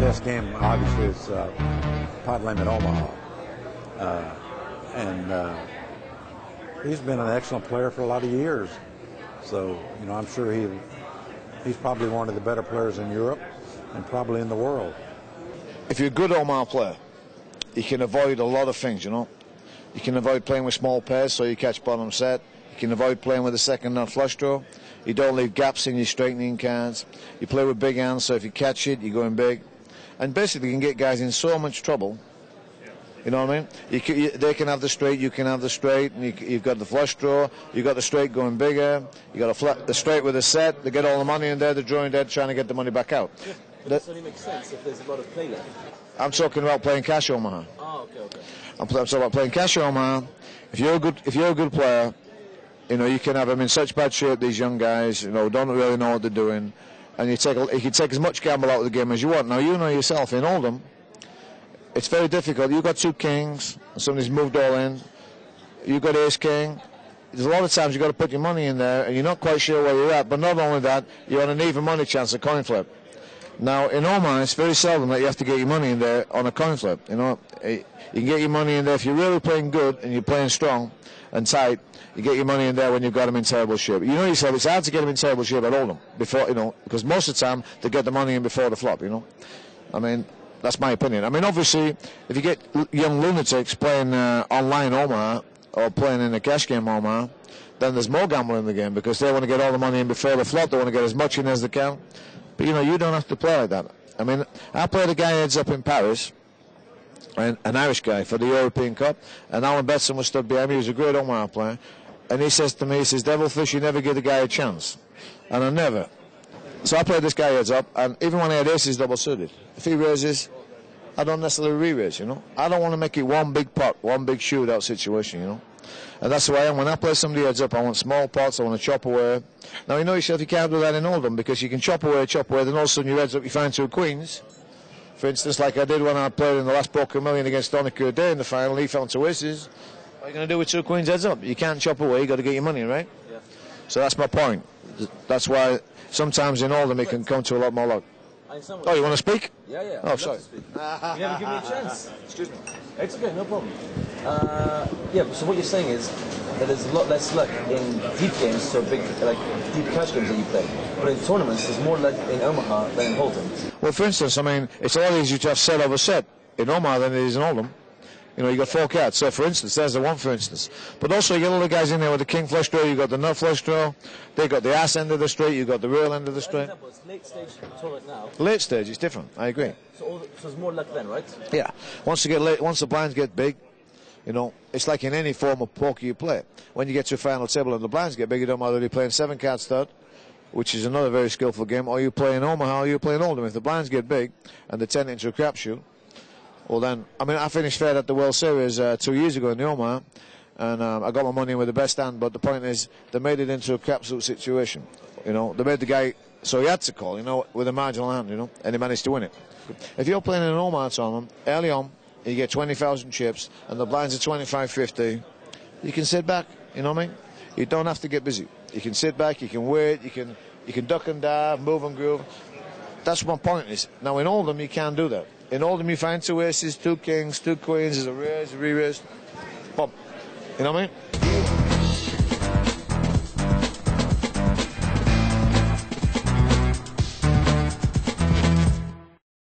best game, obviously, is Pot Limit Omaha. He's been an excellent player for a lot of years. So, you know, I'm sure he's probably one of the better players in Europe and probably in the world. If you're a good Omaha player, you can avoid a lot of things, you know. You can avoid playing with small pairs so you catch bottom set. You can avoid playing with a second nut flush draw. You don't leave gaps in your straightening cards. You play with big hands, so if you catch it, you're going big. And basically, you can get guys in so much trouble. You know what I mean? They can have the straight, you can have the straight, and you've got the flush draw, you've got the straight going bigger, you've got the straight with a set, they get all the money in there, they're drawing dead, trying to get the money back out. Yeah, but this only makes sense if there's a lot of play left. I'm talking about playing cash Omaha. Oh, okay. I'm talking about playing cash Omaha. If you're a good player, you know, you can have them in such bad shape, these young guys, you know, don't really know what they're doing, and you can take as much gamble out of the game as you want. Now, you know yourself, in Oldham, it's very difficult. You've got two kings, and somebody's moved all in. You've got ace king. There's a lot of times you've got to put your money in there, and you're not quite sure where you're at. But not only that, you're on an even money chance of coin flip. Now, in Omaha, it's very seldom that you have to get your money in there on a coin flip. You know, you can get your money in there if you're really playing good and you're playing strong and tight. You get your money in there when you've got them in terrible shape. You know yourself, it's hard to get them in terrible shape at Oldham before, you know, because most of the time they get the money in before the flop. You know, I mean. That's my opinion. I mean, obviously, if you get young lunatics playing online Omaha or playing in a cash game Omaha, then there's more gambling in the game because they want to get all the money in before the flop. They want to get as much in as they can. But, you know, you don't have to play like that. I mean, I played a guy heads up in Paris, an Irish guy, for the European Cup, and Alan Betson was stood behind me. He was a great Omaha player. And he says to me, he says, Devilfish, you never give the guy a chance. And I never. So I played this guy heads up, and even when I had aces double suited, if he raises, I don't necessarily re-raise, you know. I don't want to make it one big pot, one big shootout situation, you know. And that's the way I am. When I play somebody heads up, I want small pots, I want to chop away. Now, you know yourself, you can't do that in Oldham, because you can chop away, then all of a sudden you heads up, you find two queens. For instance, like I did when I played in the last poker million against Donica Day in the final, he found two aces. What are you going to do with two queens heads up? You can't chop away, you got to get your money, right? Yeah. So that's my point. That's why sometimes in Oldham it can come to a lot more luck. Oh, you want to speak? Yeah. Oh, sorry. You never give me a chance. Excuse me. It's okay, no problem. Yeah, so what you're saying is that there's a lot less luck in deep games, so big, like deep cash games that you play. But in tournaments, there's more luck in Omaha than in Oldham. Well, for instance, I mean, it's a lot easier to have set over set in Omaha than it is in Oldham. You know, you got four cards. So, for instance, there's the one, for instance. But also, you get all the guys in there with the king flush draw, you got the nut flush draw, they got the ass end of the straight, you got the real end of the straight. For example, it's late stage tournament now. Late stage, it's different. I agree. So there's more luck then, right? Yeah. Once the blinds get big, you know, it's like in any form of poker you play. When you get to a final table and the blinds get big, you don't matter whether you're playing 7-card stud, which is another very skillful game, or you play in Omaha, or you play in Oldham. If the blinds get big and they turn it into a crapshoot, well then, I mean, I finished third at the World Series 2 years ago in the Omaha, and I got my money in with the best hand, but the point is, they made it into a crapshoot situation. You know, they made the guy, so he had to call, you know, with a marginal hand, you know, and he managed to win it. If you're playing in an Omaha tournament, early on, you get 20,000 chips, and the blinds are 25-50, you can sit back, you know what I mean? You don't have to get busy. You can sit back, you can wait, you can duck and dive, move and groove. That's what my point is. Now, in Oldham, you can't do that. In Oldham, you find two aces, two kings, two queens, there's a raise, a re-raise, pop. You know what I mean?